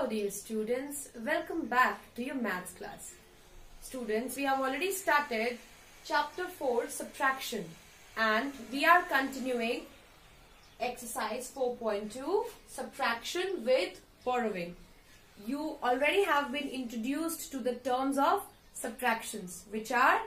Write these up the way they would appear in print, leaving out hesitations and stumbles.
Hello dear students, welcome back to your maths class. Students, we have already started chapter 4 subtraction and we are continuing exercise 4.2 subtraction with borrowing. You already have been introduced to the terms of subtractions, which are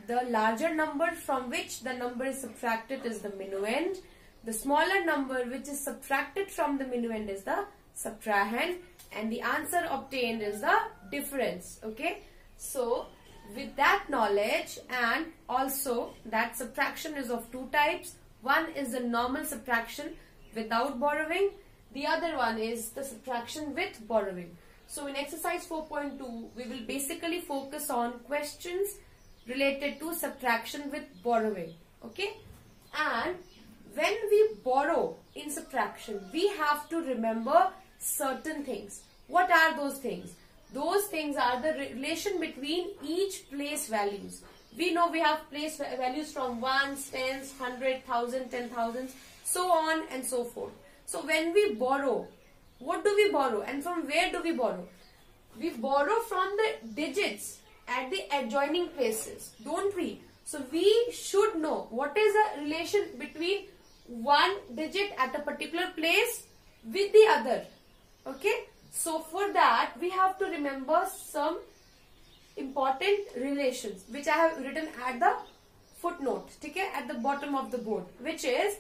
the larger number from which the number is subtracted is the minuend. The smaller number which is subtracted from the minuend is the subtrahend, and the answer obtained is the difference. Okay, so with that knowledge, and also that subtraction is of two types. One is the normal subtraction without borrowing, the other one is the subtraction with borrowing. So in exercise 4.2 we will basically focus on questions related to subtraction with borrowing. Okay, and when we borrow in subtraction, we have to remember certain things. What are those things? Those things are the relation between each place values. We know we have place values from ones, tens, 100, 1000, 10,000, so on and so forth. So when we borrow, what do we borrow and from where do we borrow? We borrow from the digits at the adjoining places, don't we? So we should know what is the relation between one digit at a particular place with the other. Okay, so for that we have to remember some important relations which I have written at the footnote, okay, at the bottom of the board, which is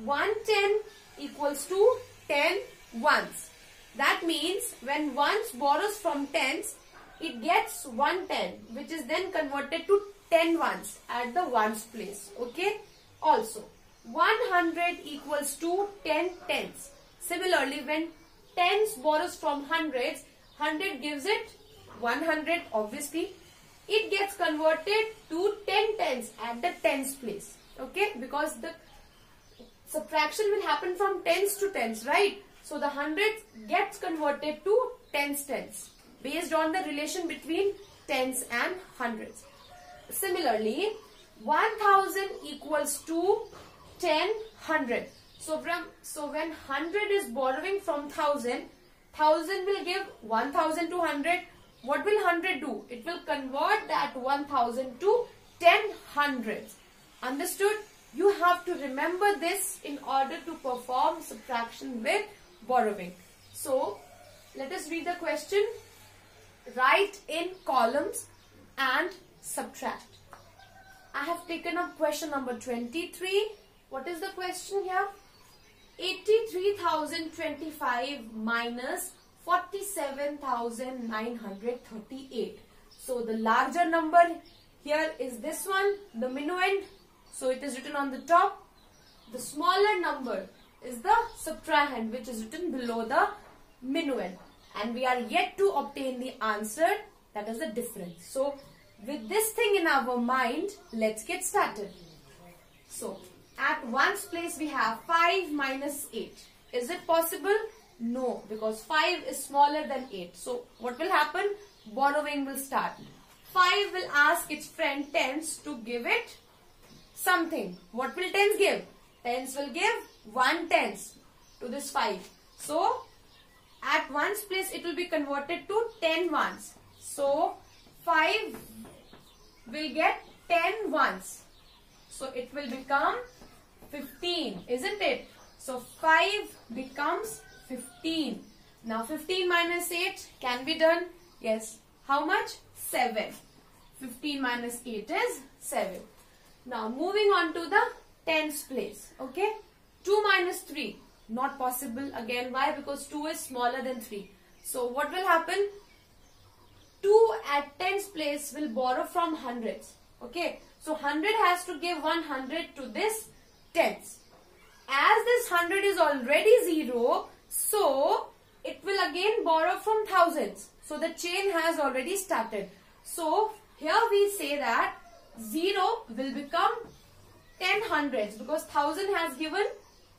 110 equals to 10 ones. That means when ones borrows from tens, it gets 110, which is then converted to 10 ones at the ones place. Okay, also 100 equals to 10 tens. Similarly, when tens borrows from hundreds, 100 gives it 100, obviously. It gets converted to 10 tens at the tens place. Okay, because the subtraction will happen from tens to tens, right? So the hundreds gets converted to tens based on the relation between tens and hundreds. Similarly, 1000 equals to 10 100. So when 100 is borrowing from 1000, 1000 will give 1000 to 100. What will 100 do? It will convert that 1000 to 10 hundreds. Understood? You have to remember this in order to perform subtraction with borrowing. So let us read the question. Write in columns and subtract. I have taken up question number 23. What is the question here? 83,025 minus 47,938. So the larger number here is this one, the minuend. So it is written on the top. The smaller number is the subtrahend, which is written below the minuend. And we are yet to obtain the answer, that is the difference. So with this thing in our mind, let's get started. So at ones place we have 5 minus 8. Is it possible? No, because 5 is smaller than 8. So what will happen? Borrowing will start. 5 will ask its friend tens to give it something. What will tens give? Tens will give 1 tens to this 5. So at ones place it will be converted to 10 ones. So 5 will get 10 ones. So it will become 15, isn't it? So 5 becomes 15. Now 15 minus 8 can be done. Yes. How much? 7. 15 minus 8 is 7. Now moving on to the tens place. Okay. 2 minus 3. Not possible. Again, why? Because 2 is smaller than 3. So what will happen? 2 at tens place will borrow from hundreds. Okay. So 100 has to give 100 to this tens. As this 100 is already 0, so it will again borrow from thousands. So the chain has already started. So here we say that 0 will become 10 hundreds because 1000 has given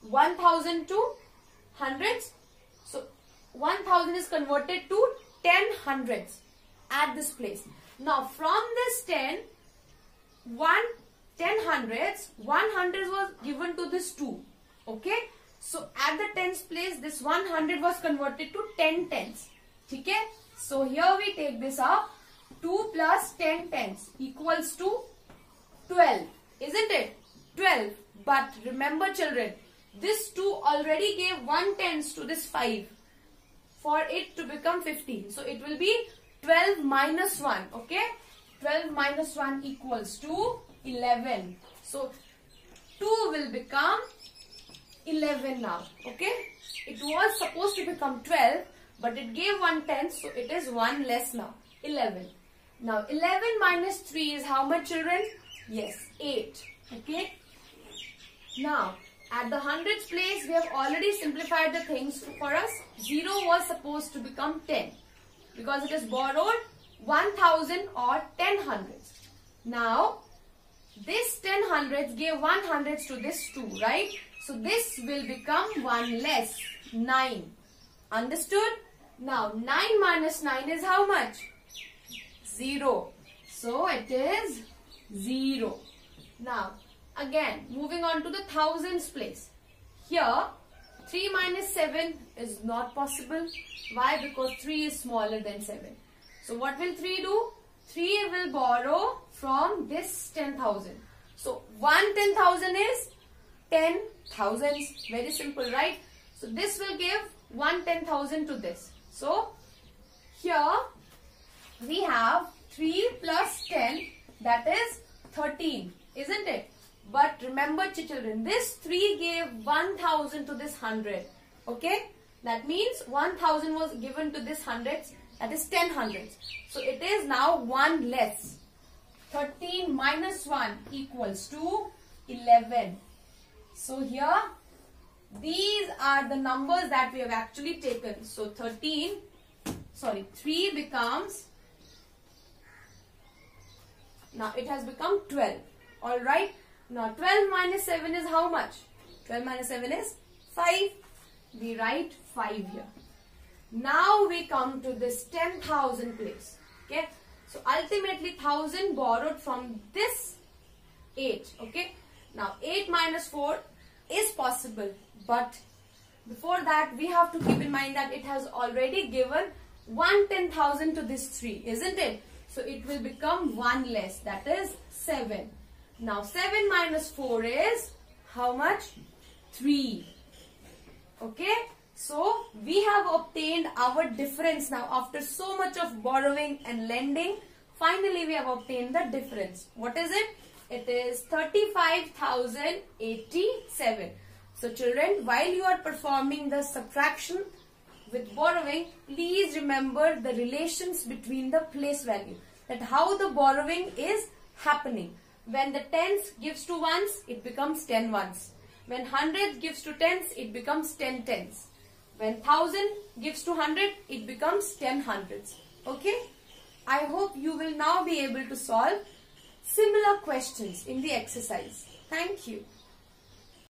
1000 to hundreds. So 1000 is converted to 10 hundreds at this place. Now from this 10 hundreds, 100 was given to this 2. Okay. So at the tens place, this 100 was converted to 10 tens. Okay? So here we take this up. 2 plus 10 tenths equals to 12. Isn't it? 12. But remember children, this 2 already gave 1 tenth to this 5 for it to become 15. So it will be 12 minus 1. Okay? 12 minus 1 equals to 11. So 2 will become 11 now. Okay? It was supposed to become 12, but it gave 1 tenth, so it is 1 less now. 11. Now 11 minus 3 is how much children? Yes, 8. Okay? Now at the hundreds place we have already simplified the things for us. 0 was supposed to become 10 because it is borrowed 1000 or 10 hundreds. Now this 10 hundreds gave 1 hundreds to this 2, right? So this will become 1 less, 9. Understood? Now 9 minus 9 is how much? 0. So it is 0. Now again moving on to the thousands place. Here 3 minus 7 is not possible. Why? Because 3 is smaller than 7. So what will 3 do? 3 will borrow from this 10,000. So 1 10,000 is 10 thousands. Very simple, right? So this will give 1 10,000 to this. So here we have 3 plus 10, that is 13, isn't it? But remember children, this 3 gave 1000 to this 100. Okay? That means 1000 was given to this hundreds, that is 10 hundreds. So it is now 1 less. 13 minus 1 equals to 11. So here these are the numbers that we have actually taken. So 3 becomes, now it has become 12. Alright. Now 12 minus 7 is how much? 12 minus 7 is 5. We write 5 here. Now we come to this 10,000 place. Okay. So ultimately 1000 borrowed from this 8. Okay. Now 8 minus 4 is possible. But before that we have to keep in mind that it has already given 1 10,000 to this 3. Isn't it? So it will become 1 less. That is 7. Now 7 minus 4 is how much? 3. Okay. So we have obtained our difference now after so much of borrowing and lending. Finally we have obtained the difference. What is it? It is 35,087. So children, while you are performing the subtraction with borrowing, please remember the relations between the place value. That how the borrowing is happening. When the tens gives to ones, it becomes 10 ones. When hundreds gives to tens, it becomes 10 tens. When 1000 gives to 100, it becomes 10 hundreds. Okay? I hope you will now be able to solve similar questions in the exercise. Thank you.